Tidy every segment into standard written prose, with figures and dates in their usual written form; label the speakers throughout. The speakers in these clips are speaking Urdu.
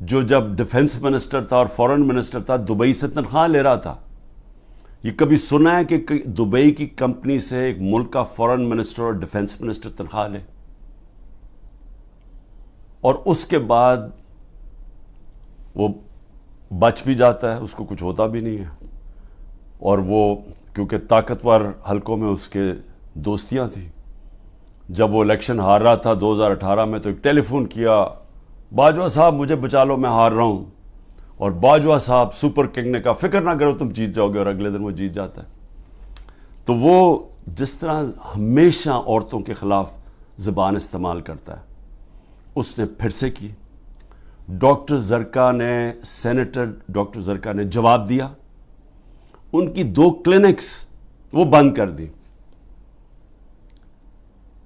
Speaker 1: جو جب ڈیفنس منسٹر تھا اور فورن منسٹر تھا دبئی سے تنخواہ لے رہا تھا. یہ کبھی سنا ہے کہ دبئی کی کمپنی سے ایک ملک کا فورن منسٹر اور ڈیفنس منسٹر تنخواہ لے؟ اور اس کے بعد وہ بچ بھی جاتا ہے, اس کو کچھ ہوتا بھی نہیں ہے. اور وہ کیونکہ طاقتور حلقوں میں اس کے دوستیاں تھیں, جب وہ الیکشن ہار رہا تھا 2018 میں تو ایک ٹیلی فون کیا, باجوہ صاحب مجھے بچا لو میں ہار رہا ہوں. اور باجوہ صاحب سپر کنگ نے کہا فکر نہ کرو تم جیت جاؤ گے, اور اگلے دن وہ جیت جاتا ہے. تو وہ جس طرح ہمیشہ عورتوں کے خلاف زبان استعمال کرتا ہے, اس نے پھر سے کی. ڈاکٹر زرکا نے, سینیٹر ڈاکٹر زرکا نے جواب دیا, ان کی 2 کلینکس وہ بند کر دی.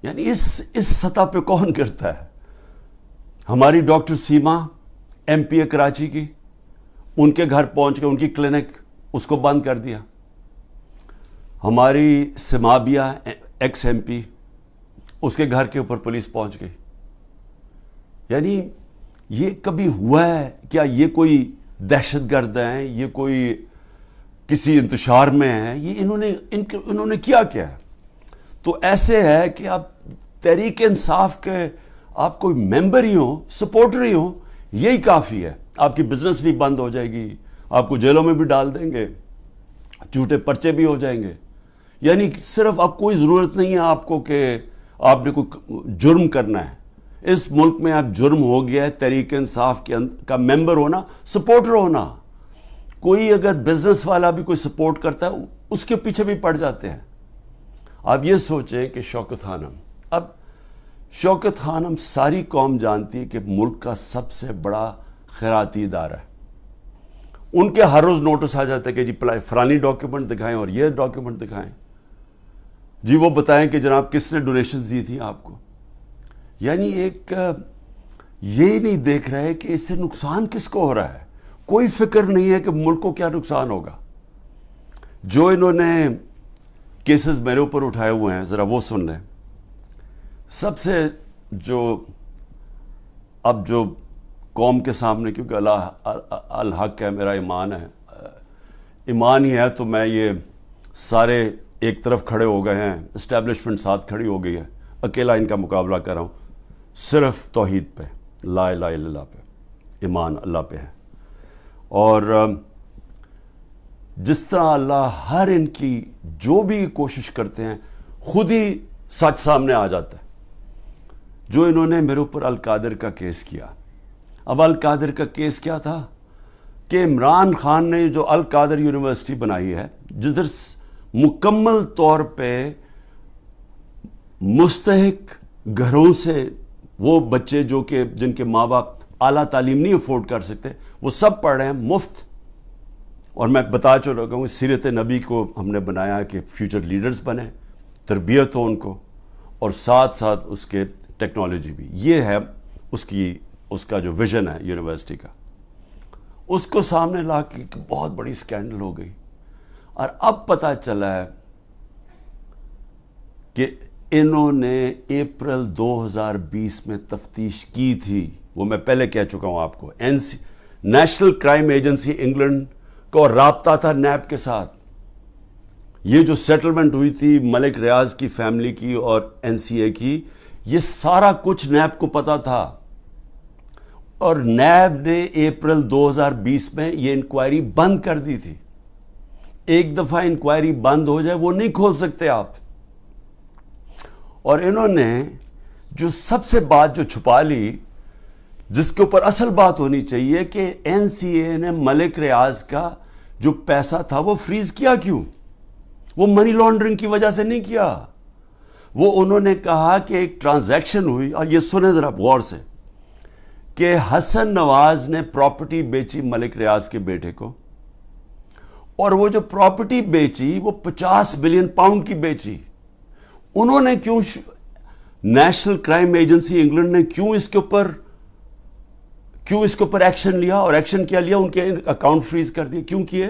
Speaker 1: یعنی اس سطح پہ کون کرتا ہے؟ ہماری ڈاکٹر سیما ایم پی اے کراچی کی, ان کے گھر پہنچ کے ان کی کلینک اس کو بند کر دیا. ہماری سمابیہ ایکس ایم پی, اس کے گھر کے اوپر پولیس پہنچ گئی. یعنی یہ کبھی ہوا ہے کیا؟ یہ کوئی دہشت گرد ہیں, یہ کوئی کسی انتشار میں ہیں, یہ انہوں نے کیا ہے؟ تو ایسے ہے کہ آپ تحریک انصاف کے آپ کوئی ممبر ہی ہوں, سپورٹر ہی ہوں, یہی کافی ہے. آپ کی بزنس بھی بند ہو جائے گی, آپ کو جیلوں میں بھی ڈال دیں گے, جھوٹے پرچے بھی ہو جائیں گے. یعنی صرف اب کوئی ضرورت نہیں ہے آپ کو کہ آپ نے کوئی جرم کرنا ہے. اس ملک میں اب جرم ہو گیا ہے تحریک انصاف کا ممبر ہونا, سپورٹر ہونا. کوئی اگر بزنس والا بھی کوئی سپورٹ کرتا ہے اس کے پیچھے بھی پڑ جاتے ہیں. آپ یہ سوچیں کہ شوکت خانم, اب شوکت خانم ساری قوم جانتی ہے کہ ملک کا سب سے بڑا خیراتی ادارہ ہے. ان کے ہر روز نوٹس آ جاتا ہے کہ جی فلانی ڈاکیومنٹ دکھائیں اور یہ ڈاکیومنٹ دکھائیں, جی وہ بتائیں کہ جناب کس نے ڈونیشنز دی تھی آپ کو. یعنی ایک یہ نہیں دیکھ رہے کہ اس سے نقصان کس کو ہو رہا ہے. کوئی فکر نہیں ہے کہ ملک کو کیا نقصان ہوگا. جو انہوں نے کیسز میرے اوپر اٹھائے ہوئے ہیں ذرا وہ سن لیں. سب سے اب جو قوم کے سامنے, کیونکہ الحق ہے, میرا ایمان ہے, ایمان ہی ہے, تو میں یہ سارے ایک طرف کھڑے ہو گئے ہیں, اسٹیبلشمنٹ ساتھ کھڑی ہو گئی ہے, اکیلا ان کا مقابلہ کر رہا ہوں. صرف توحید پہ, لا الہ الا اللہ پہ, ایمان اللہ پہ ہے. اور جس طرح اللہ ہر ان کی جو بھی کوشش کرتے ہیں خود ہی سچ سامنے آ جاتا ہے. جو انہوں نے میرے اوپر القادر کا کیس کیا, اب القادر کا کیس کیا تھا کہ عمران خان نے جو القادر یونیورسٹی بنائی ہے, جدھر مکمل طور پہ مستحق گھروں سے وہ بچے جو کہ جن کے ماں باپ اعلیٰ تعلیم نہیں افورڈ کر سکتے, وہ سب پڑھ رہے ہیں مفت. اور میں بتا چکا ہوں سیرت نبی کو ہم نے بنایا کہ فیوچر لیڈرز بنے, تربیت ہو ان کو, اور ساتھ ساتھ اس کے ٹیکنالوجی بھی. یہ ہے اس کا جو ویژن ہے یونیورسٹی کا. اس کو سامنے لا کے بہت بڑی سکینڈل ہو گئی. اور اب پتہ چلا ہے کہ انہوں نے اپریل 2020 میں تفتیش کی تھی. وہ میں پہلے کہہ چکا ہوں آپ کو. نیشنل کرائم ایجنسی انگلینڈ کو رابطہ تھا نیب کے ساتھ. یہ جو سیٹلمنٹ ہوئی تھی ملک ریاض کی فیملی کی اور این سی اے کی, یہ سارا کچھ نیب کو پتا تھا. اور نیب نے اپریل 2020 میں یہ انکوائری بند کر دی تھی. ایک دفعہ انکوائری بند ہو جائے وہ نہیں کھول سکتے آپ. اور انہوں نے جو سب سے بات جو چھپا لی, جس کے اوپر اصل بات ہونی چاہیے, کہ این سی اے نے ملک ریاض کا جو پیسہ تھا وہ فریز کیا کیوں؟ وہ منی لانڈرنگ کی وجہ سے نہیں کیا. وہ انہوں نے کہا کہ ایک ٹرانزیکشن ہوئی, اور یہ سنیں ذرا غور سے, کہ حسن نواز نے پراپرٹی بیچی ملک ریاض کے بیٹے کو, اور وہ جو پراپرٹی بیچی وہ 50 بلین پاؤنڈ کی بیچی. انہوں نے کیوں, نیشنل کرائم ایجنسی انگلینڈ نے کیوں اس کے اوپر ایکشن لیا, اور ایکشن کیا لیا؟ ان کے اکاؤنٹ فریز کر دیے. کیوں کیے؟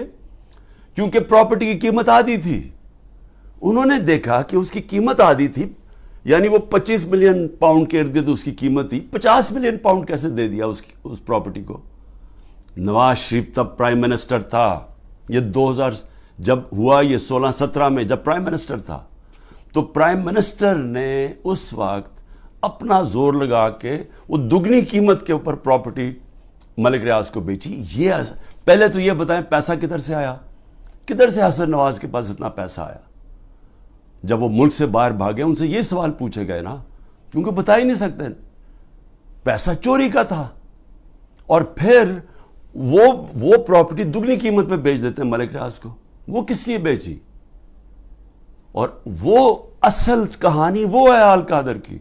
Speaker 1: کیونکہ پراپرٹی کی قیمت آدھی تھی. انہوں نے دیکھا کہ اس کی قیمت آدھی تھی, یعنی وہ 25 ملین پاؤنڈ کے ارد گرد اس کی قیمت تھی, 50 ملین پاؤنڈ کیسے دے دیا اس پراپرٹی کو؟ نواز شریف تب پرائم منسٹر تھا. یہ 2000 جب ہوا، یہ 16-17 میں جب پرائم منسٹر تھا، تو پرائم منسٹر نے اس وقت اپنا زور لگا کے وہ دگنی قیمت کے اوپر پراپرٹی ملک ریاض کو بیچی. یہ پہلے تو یہ بتائیں پیسہ کدھر سے آیا؟ کدھر سے حسن نواز کے پاس اتنا پیسہ آیا؟ جب وہ ملک سے باہر بھاگے ان سے یہ سوال پوچھے گئے نا، کیونکہ بتا ہی نہیں سکتے. پیسہ چوری کا تھا، اور پھر وہ پراپرٹی دگنی قیمت پہ بیچ دیتے ہیں ملک ریاض کو. وہ کس لیے بیچی؟ اور وہ اصل کہانی وہ ہے آل قادر کی.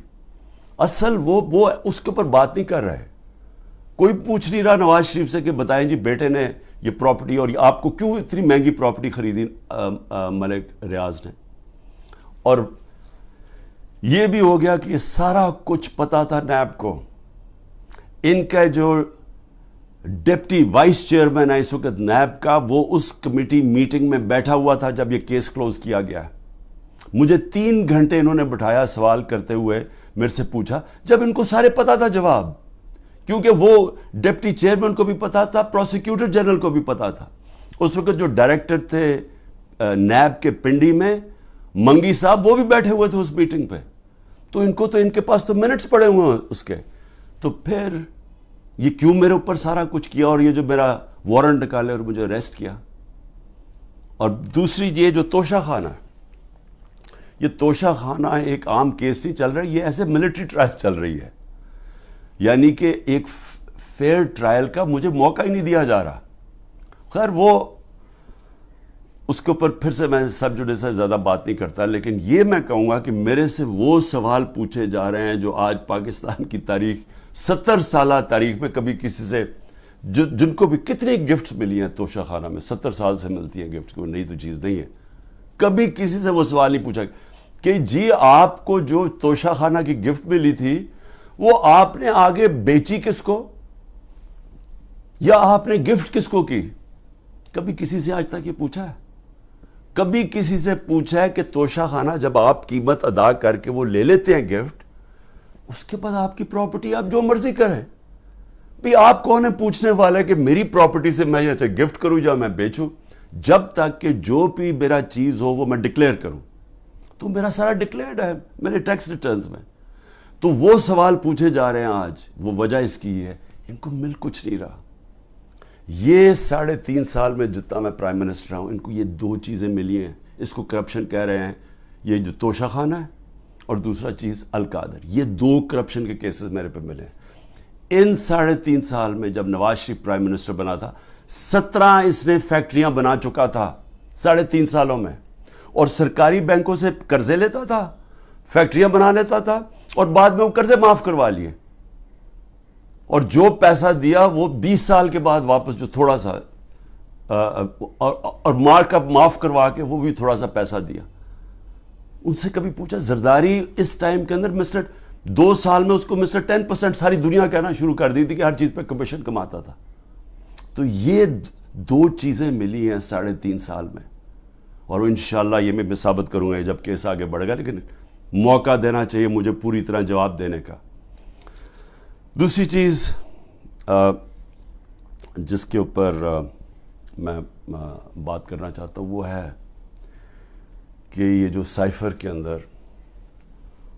Speaker 1: اصل وہ اس کے اوپر بات نہیں کر رہے. کوئی پوچھ نہیں رہا نواز شریف سے کہ بتائیں جی بیٹے نے یہ پراپرٹی اور آپ کو کیوں اتنی مہنگی پراپرٹی خریدی ملک ریاض نے. اور یہ بھی ہو گیا کہ یہ سارا کچھ پتا تھا نیب کو. ان کا جو ڈپٹی وائس چیئرمین ہے اس وقت نیب کا، وہ اس کمیٹی میٹنگ میں بیٹھا ہوا تھا جب یہ کیس کلوز کیا گیا. مجھے 3 گھنٹے انہوں نے بٹھایا سوال کرتے ہوئے، میرے سے پوچھا جب ان کو سارے پتا تھا جواب، کیونکہ وہ ڈپٹی چیئرمین کو بھی پتا تھا، پروسیکیوٹر جنرل کو بھی پتا تھا. اس وقت جو ڈائریکٹر تھے نیب کے پنڈی میں، منگی صاحب، وہ بھی بیٹھے ہوئے تھے اس میٹنگ پہ. تو ان کے پاس تو منٹس پڑے ہوئے ہیں اس کے. تو پھر یہ کیوں میرے اوپر سارا کچھ کیا، اور یہ جو میرا وارنٹ نکالے اور مجھے اریسٹ کیا. اور دوسری یہ جو توشہ خانہ، یہ توشہ خانہ ایک عام کیس نہیں چل رہا، یہ ایسے ملٹری ٹرائل چل رہی ہے. یعنی کہ ایک فیئر ٹرائل کا مجھے موقع ہی نہیں دیا جا رہا. خیر وہ اس کے اوپر پھر سے میں سب جوڈیس سے زیادہ بات نہیں کرتا، لیکن یہ میں کہوں گا کہ میرے سے وہ سوال پوچھے جا رہے ہیں جو آج پاکستان کی تاریخ، 70 سالہ تاریخ میں کبھی کسی سے، جن کو بھی کتنی گفٹس ملی ہیں توشہ خانہ میں، 70 سال سے ملتی ہیں گفٹس، کوئی نئی تو چیز نہیں ہے. کبھی کسی سے وہ سوال نہیں پوچھا کہ جی آپ کو جو توشہ خانہ کی گفٹ ملی تھی وہ آپ نے آگے بیچی کس کو، یا آپ نے گفٹ کس کو کی. کبھی کسی سے آج تک یہ پوچھا ہے؟ کبھی کسی سے پوچھا ہے کہ توشہ خانہ جب آپ قیمت ادا کر کے وہ لے لیتے ہیں گفٹ، اس کے بعد آپ کی پراپرٹی آپ جو مرضی کریں؟ بھی آپ کون ہے پوچھنے والے کہ میری پراپرٹی سے میں یہ گفٹ کروں یا میں بیچوں؟ جب تک کہ جو بھی میرا چیز ہو وہ میں ڈکلیئر کروں. تو میرا سارا ڈکلیئرڈ ہے میرے ٹیکس ریٹرنز میں. تو وہ سوال پوچھے جا رہے ہیں آج، وہ وجہ اس کی ہے ان کو مل کچھ نہیں رہا. یہ 3.5 سال میں جتنا میں پرائم منسٹر ہوں، ان کو یہ 2 چیزیں ملی ہیں. اس کو کرپشن کہہ رہے ہیں، یہ جو توشہ خانہ ہے، اور دوسرا چیز القادر. یہ 2 کرپشن کے کیسز میرے پہ ملے ہیں. ان 3.5 سال میں جب نواز شریف پرائم منسٹر بنا تھا، 17 اس نے فیکٹریاں بنا چکا تھا 3.5 سالوں میں، اور سرکاری بینکوں سے قرضے لیتا تھا، فیکٹریاں بنا لیتا تھا، اور بعد میں وہ قرضے معاف کروا لیے. اور جو پیسہ دیا وہ 20 سال کے بعد واپس، جو تھوڑا سا اور مارک اپ معاف کروا کے وہ بھی تھوڑا سا پیسہ دیا. ان سے کبھی پوچھا زرداری اس ٹائم کے اندر 2 سال میں اس کو 10% ساری دنیا کہنا شروع کر دی تھی کہ ہر چیز پہ کمیشن کماتا تھا. تو یہ 2 چیزیں ملی ہیں 3.5 سال میں، اور انشاءاللہ یہ میں ثابت کروں گا جب کیس آگے بڑھے گا. لیکن موقع دینا چاہیے مجھے پوری طرح جواب دینے کا. دوسری چیز جس کے اوپر میں بات کرنا چاہتا ہوں وہ ہے کہ یہ جو سائفر کے اندر،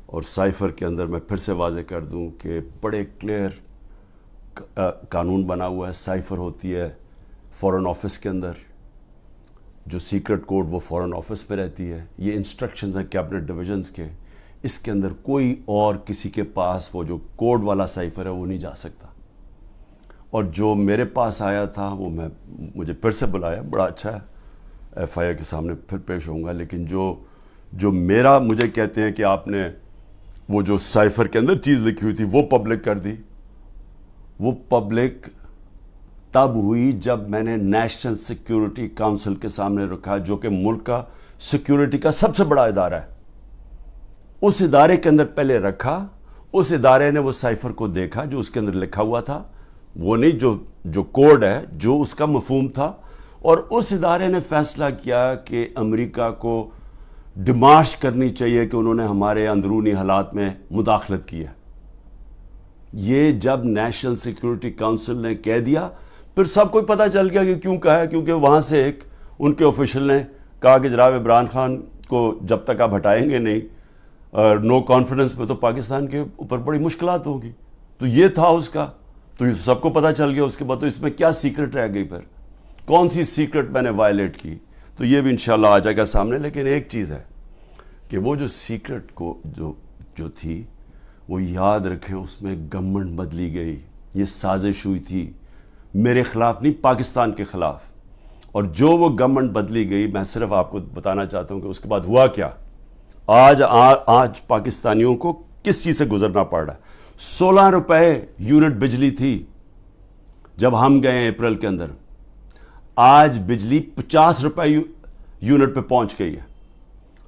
Speaker 1: اور سائفر کے اندر میں پھر سے واضح کر دوں کہ بڑے کلیئر قانون بنا ہوا ہے. سائفر ہوتی ہے فورن آفس کے اندر، جو سیکرٹ کوڈ وہ فورن آفس پہ رہتی ہے. یہ انسٹرکشنز ہیں کیبنٹ ڈویژنز کے. اس کے اندر کوئی اور کسی کے پاس وہ جو کوڈ والا سائفر ہے وہ نہیں جا سکتا. اور جو میرے پاس آیا تھا وہ مجھے پھر سے بلایا، بڑا اچھا ہے، ایف آئی اے کے سامنے پھر پیش ہوں گا. لیکن جو میرا مجھے کہتے ہیں کہ آپ نے وہ جو سائفر کے اندر چیز لکھی ہوئی تھی وہ پبلک کر دی. وہ پبلک تب ہوئی جب میں نے نیشنل سیکیورٹی کونسل کے سامنے رکھا، جو کہ ملک کا سیکیورٹی کا سب سے بڑا ادارہ ہے. اس ادارے کے اندر پہلے رکھا. اس ادارے نے وہ سائفر کو دیکھا جو اس کے اندر لکھا ہوا تھا، وہ نہیں جو کوڈ ہے، جو اس کا مفہوم تھا. اور اس ادارے نے فیصلہ کیا کہ امریکہ کو ڈیمارش کرنی چاہیے کہ انہوں نے ہمارے اندرونی حالات میں مداخلت کی ہے. یہ جب نیشنل سیکیورٹی کونسل نے کہہ دیا پھر سب کو پتہ چل گیا کہ کیوں کہا ہے، کیونکہ وہاں سے ایک ان کے آفیشل نے کہا کہ جناب عمران خان کو جب تک آپ ہٹائیں گے نہیں نو کانفیڈنس میں، تو پاکستان کے اوپر بڑی مشکلات ہوگی. تو یہ تھا اس کا، تو یہ سب کو پتہ چل گیا. اس کے بعد تو اس میں کیا سیکرٹ رہ گئی، پھر کون سی سیکرٹ میں نے وائلیٹ کی، تو یہ بھی انشاءاللہ آ جائے گا سامنے. لیکن ایک چیز ہے کہ وہ جو سیکرٹ کو جو تھی وہ یاد رکھیں، اس میں گورنمنٹ بدلی گئی. یہ سازش ہوئی تھی میرے خلاف نہیں، پاکستان کے خلاف. اور جو وہ گورنمنٹ بدلی گئی، میں صرف آپ کو بتانا چاہتا ہوں کہ اس کے بعد ہوا کیا. آج پاکستانیوں کو کس چیز سے گزرنا پڑ رہا ہے. 16 روپے یونٹ بجلی تھی جب ہم گئے ہیں اپریل کے اندر، آج بجلی 50 روپے یونٹ پہ پہنچ گئی ہے.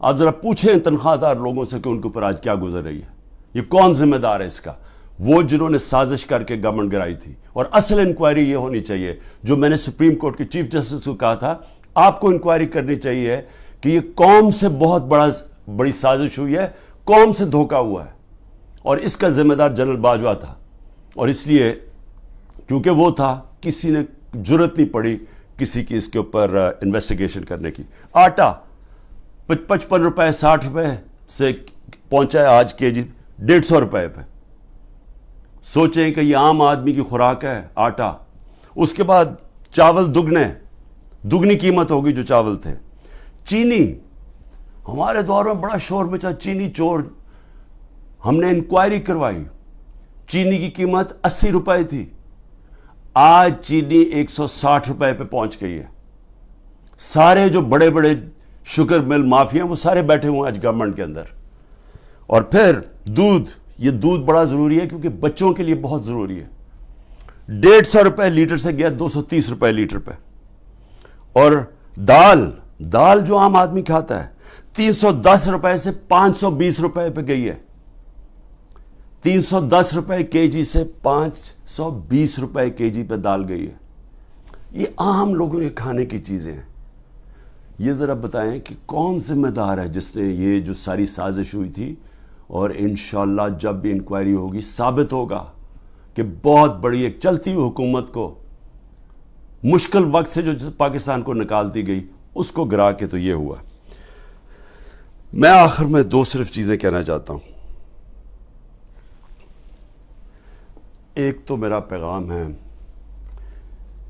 Speaker 1: آپ ذرا پوچھیں تنخواہ دار لوگوں سے کہ ان کے اوپر آج کیا گزر رہی ہے. یہ کون ذمہ دار ہے اس کا؟ وہ جنہوں نے سازش کر کے گورنمنٹ گرائی تھی. اور اصل انکوائری یہ ہونی چاہیے جو میں نے سپریم کورٹ کے چیف جسٹس کو کہا تھا، آپ کو انکوائری کرنی چاہیے کہ یہ قوم سے بہت بڑی سازش ہوئی ہے، قوم سے دھوکہ ہوا ہے، اور اس کا ذمہ دار جنرل باجوہ تھا. اور اس لیے کیونکہ وہ تھا، کسی نے جرت نہیں پڑی کسی کی اس کے اوپر انویسٹیگیشن کرنے کی. آٹا 55 روپے 60 روپے سے پہنچا ہے آج کے جی 150 روپے پہ. سوچیں کہ یہ عام آدمی کی خوراک ہے آٹا. اس کے بعد چاول دگنی قیمت ہوگی جو چاول تھے. چینی، ہمارے دور میں بڑا شور مچا چینی چور. ہم نے انکوائری کروائی، چینی کی قیمت 80 روپے تھی، آج چینی 160 روپے پہ پہنچ گئی ہے. سارے جو بڑے بڑے شوگر مل مافیا وہ سارے بیٹھے ہوئے ہیں آج گورنمنٹ کے اندر. اور پھر یہ دودھ بڑا ضروری ہے کیونکہ بچوں کے لیے بہت ضروری ہے. 150 روپے لیٹر سے گیا 230 روپے لیٹر پہ. اور دال جو عام آدمی کھاتا ہے 310 روپے سے 520 روپے پہ گئی ہے. 310 روپے کے جی سے 520 روپے کے جی پہ دال گئی ہے. یہ عام لوگوں کے کھانے کی چیزیں ہیں. یہ ذرا بتائیں کہ کون ذمہ دار ہے جس نے یہ جو ساری سازش ہوئی تھی. اور انشاءاللہ جب بھی انکوائری ہوگی ثابت ہوگا کہ بہت بڑی ایک چلتی ہوئی حکومت کو مشکل وقت سے جو پاکستان کو نکالتی گئی اس کو گرا کے تو یہ ہوا. میں آخر میں صرف چیزیں کہنا چاہتا ہوں. ایک تو میرا پیغام ہے،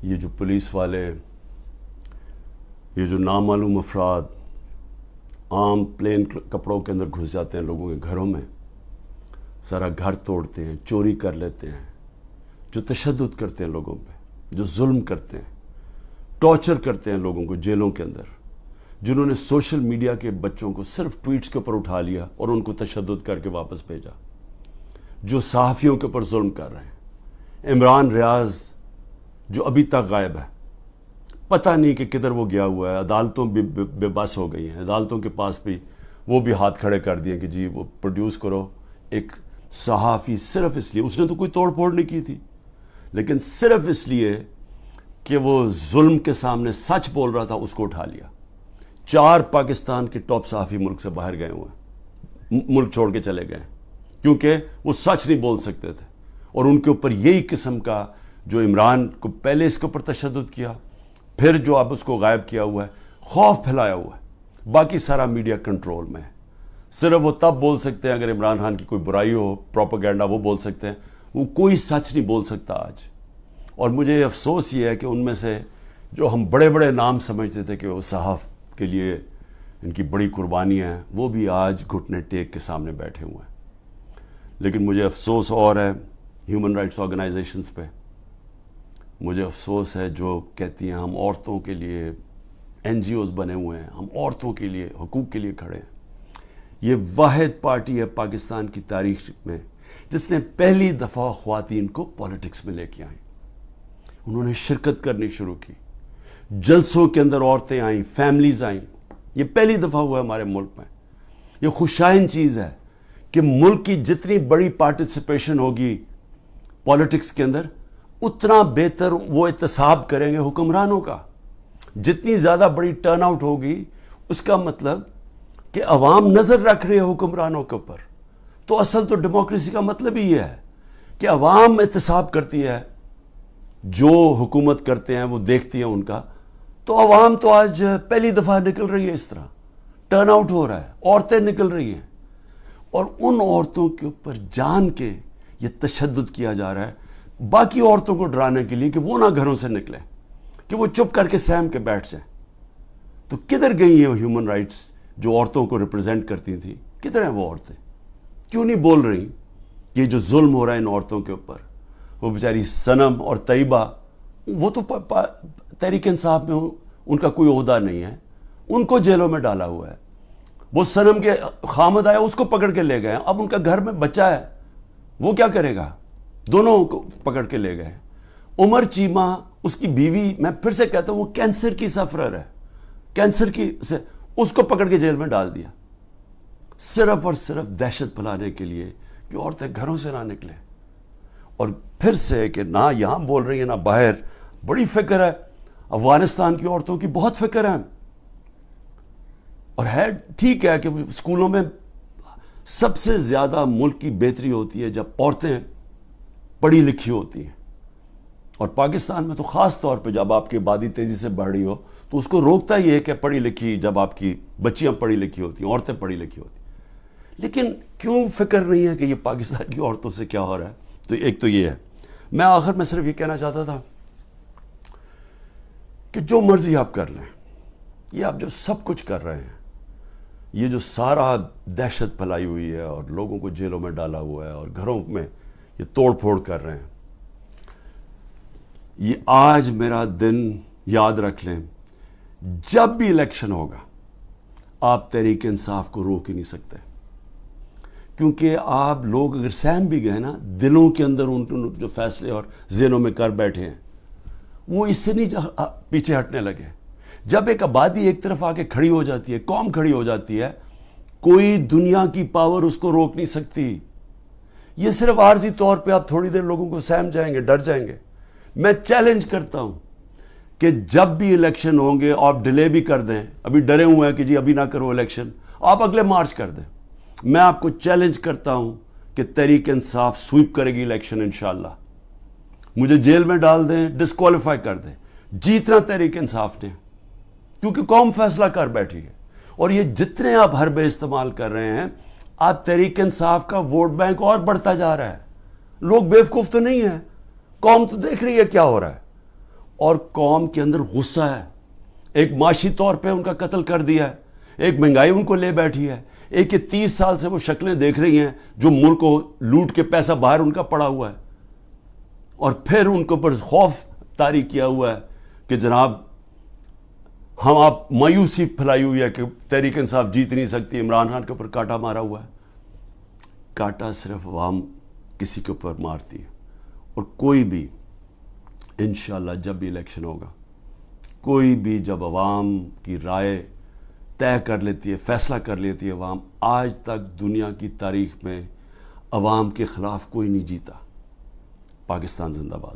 Speaker 1: یہ جو پولیس والے، یہ جو نامعلوم افراد عام پلین کپڑوں کے اندر گھس جاتے ہیں لوگوں کے گھروں میں، سارا گھر توڑتے ہیں، چوری کر لیتے ہیں، جو تشدد کرتے ہیں لوگوں پہ، جو ظلم کرتے ہیں، ٹارچر کرتے ہیں لوگوں کو جیلوں کے اندر، جنہوں نے سوشل میڈیا کے بچوں کو صرف ٹویٹس کے اوپر اٹھا لیا اور ان کو تشدد کر کے واپس بھیجا، جو صحافیوں کے اوپر ظلم کر رہے ہیں. عمران ریاض جو ابھی تک غائب ہے، پتہ نہیں کہ کدھر وہ گیا ہوا ہے. عدالتوں بھی بے بس ہو گئی ہیں، عدالتوں کے پاس بھی وہ بھی ہاتھ کھڑے کر دیے کہ جی وہ پروڈیوس کرو. ایک صحافی صرف اس لیے، اس نے تو کوئی توڑ پھوڑ نہیں کی تھی، لیکن صرف اس لیے کہ وہ ظلم کے سامنے سچ بول رہا تھا، اس کو اٹھا لیا. 4 پاکستان کے ٹاپ صحافی ملک سے باہر گئے ہوئے ہیں، ملک چھوڑ کے چلے گئے کیونکہ وہ سچ نہیں بول سکتے تھے. اور ان کے اوپر یہی قسم کا جو عمران کو پہلے اس کے اوپر تشدد کیا، پھر جو اب اس کو غائب کیا ہوا ہے، خوف پھیلایا ہوا ہے. باقی سارا میڈیا کنٹرول میں ہے. صرف وہ تب بول سکتے ہیں اگر عمران خان کی کوئی برائی ہو، پروپیگنڈا، وہ بول سکتے ہیں. وہ کوئی سچ نہیں بول سکتا آج. اور مجھے افسوس یہ ہے کہ ان میں سے جو ہم بڑے بڑے نام سمجھتے تھے کہ وہ صحاف کے لیے ان کی بڑی قربانیاں ہیں، وہ بھی آج گھٹنے ٹیک کے سامنے بیٹھے ہوئے ہیں. لیکن مجھے افسوس اور ہے ہیومن رائٹس آرگنائزیشنز پہ. مجھے افسوس ہے جو کہتی ہیں ہم عورتوں کے لیے NGOs بنے ہوئے ہیں، ہم عورتوں کے لیے حقوق کے لیے کھڑے ہیں. یہ واحد پارٹی ہے پاکستان کی تاریخ میں جس نے پہلی دفعہ خواتین کو پالیٹکس میں لے کے آئیں. انہوں نے شرکت کرنی شروع کی، جلسوں کے اندر عورتیں آئیں، فیملیز آئیں. یہ پہلی دفعہ ہوا ہے ہمارے ملک میں. یہ خوشائن چیز ہے کہ ملک کی جتنی بڑی پارٹیسپیشن ہوگی پالیٹکس کے اندر، اتنا بہتر وہ احتساب کریں گے حکمرانوں کا. جتنی زیادہ بڑی ٹرن آؤٹ ہوگی اس کا مطلب کہ عوام نظر رکھ رہی ہے حکمرانوں کے اوپر. تو اصل تو ڈیموکریسی کا مطلب ہی یہ ہے کہ عوام احتساب کرتی ہے جو حکومت کرتے ہیں وہ دیکھتی ہیں ان کا. تو عوام تو آج پہلی دفعہ نکل رہی ہے, اس طرح ٹرن آؤٹ ہو رہا ہے, عورتیں نکل رہی ہیں, اور ان عورتوں کے اوپر جان کے یہ تشدد کیا جا رہا ہے باقی عورتوں کو ڈرانے کے لیے کہ وہ نہ گھروں سے نکلیں, کہ وہ چپ کر کے سہم کے بیٹھ جائیں. تو کدھر گئی ہیں ہیومن رائٹس جو عورتوں کو ریپرزینٹ کرتی تھیں؟ کدھر ہیں وہ عورتیں؟ کیوں نہیں بول رہی کہ جو ظلم ہو رہا ہے ان عورتوں کے اوپر؟ وہ بیچاری صنم اور طیبہ, وہ تو تحریک انصاف میں ان کا کوئی عہدہ نہیں ہے, ان کو جیلوں میں ڈالا ہوا ہے. وہ صنم کے خامد آیا, اس کو پکڑ کے لے گئے. اب ان کا گھر میں بچہ ہے, وہ کیا کرے گا؟ دونوں کو پکڑ کے لے گئے. عمر چیمہ, اس کی بیوی, میں پھر سے کہتا ہوں وہ کینسر کی سفرر ہے, کینسر کی سے اس کو پکڑ کے جیل میں ڈال دیا, صرف اور صرف دہشت پھیلانے کے لیے کہ عورتیں گھروں سے نہ نکلیں. اور پھر سے کہ نہ یہاں بول رہی ہیں نہ باہر, بڑی فکر ہے افغانستان کی عورتوں کی, بہت فکر ہے. اور ہے ٹھیک ہے کہ اسکولوں میں سب سے زیادہ ملک کی بہتری ہوتی ہے جب عورتیں پڑھی لکھی ہوتی ہیں, اور پاکستان میں تو خاص طور پہ جب آپ کی آبادی تیزی سے بڑھ رہی ہو تو اس کو روکتا ہی ہے کہ پڑھی لکھی, جب آپ کی بچیاں پڑھی لکھی ہوتی ہیں, عورتیں پڑھی لکھی ہوتی ہیں. لیکن کیوں فکر نہیں ہے کہ یہ پاکستان کی عورتوں سے کیا ہو رہا ہے؟ تو ایک تو یہ ہے. میں آخر میں صرف یہ کہنا چاہتا تھا کہ جو مرضی آپ کر لیں, یہ آپ جو سب کچھ کر رہے ہیں, یہ جو سارا دہشت پھیلائی ہوئی ہے اور لوگوں کو جیلوں میں ڈالا ہوا ہے اور گھروں میں یہ توڑ پھوڑ کر رہے ہیں, یہ آج میرا دن یاد رکھ لیں, جب بھی الیکشن ہوگا آپ تحریک انصاف کو روک ہی نہیں سکتے. کیونکہ آپ لوگ اگر سہم بھی گئے نا, دلوں کے اندر ان جو فیصلے اور ذہنوں میں کر بیٹھے ہیں وہ اس سے نہیں پیچھے ہٹنے لگے. جب ایک آبادی ایک طرف آ کے کھڑی ہو جاتی ہے, قوم کھڑی ہو جاتی ہے, کوئی دنیا کی پاور اس کو روک نہیں سکتی. یہ صرف عارضی طور پہ آپ تھوڑی دیر لوگوں کو سہم جائیں گے, ڈر جائیں گے. میں چیلنج کرتا ہوں کہ جب بھی الیکشن ہوں گے آپ ڈیلے بھی کر دیں, ابھی ڈرے ہوئے ہیں کہ جی ابھی نہ کرو الیکشن, آپ اگلے مارچ کر دیں. میں آپ کو چیلنج کرتا ہوں کہ تحریک انصاف سویپ کرے گی الیکشن انشاءاللہ. مجھے جیل میں ڈال دیں, ڈسکوالیفائی کر دیں, جیتنا تحریک انصاف نے, کیونکہ قوم فیصلہ کر بیٹھی ہے. اور یہ جتنے آپ حربے استعمال کر رہے ہیں, آپ تحریک انصاف کا ووٹ بینک اور بڑھتا جا رہا ہے. لوگ بیوقوف تو نہیں ہیں, قوم تو دیکھ رہی ہے کیا ہو رہا ہے, اور قوم کے اندر غصہ ہے. ایک معاشی طور پہ ان کا قتل کر دیا ہے, ایک مہنگائی ان کو لے بیٹھی ہے, ایک یہ 30 سال سے وہ شکلیں دیکھ رہی ہیں جو ملک کو لوٹ کے پیسہ باہر ان کا پڑا ہوا ہے, اور پھر ان کے اوپر خوف طاری کیا ہوا ہے کہ جناب ہم آپ مایوسی پھیلائی ہوئی ہے کہ تحریک انصاف جیت نہیں سکتی. عمران خان کے اوپر کانٹا مارا ہوا ہے. کانٹا صرف عوام کسی کے اوپر مارتی ہے, اور کوئی بھی انشاءاللہ جب بھی الیکشن ہوگا, کوئی بھی جب عوام کی رائے طے کر لیتی ہے, فیصلہ کر لیتی ہے عوام, آج تک دنیا کی تاریخ میں عوام کے خلاف کوئی نہیں جیتا. پاکستان زندہ باد.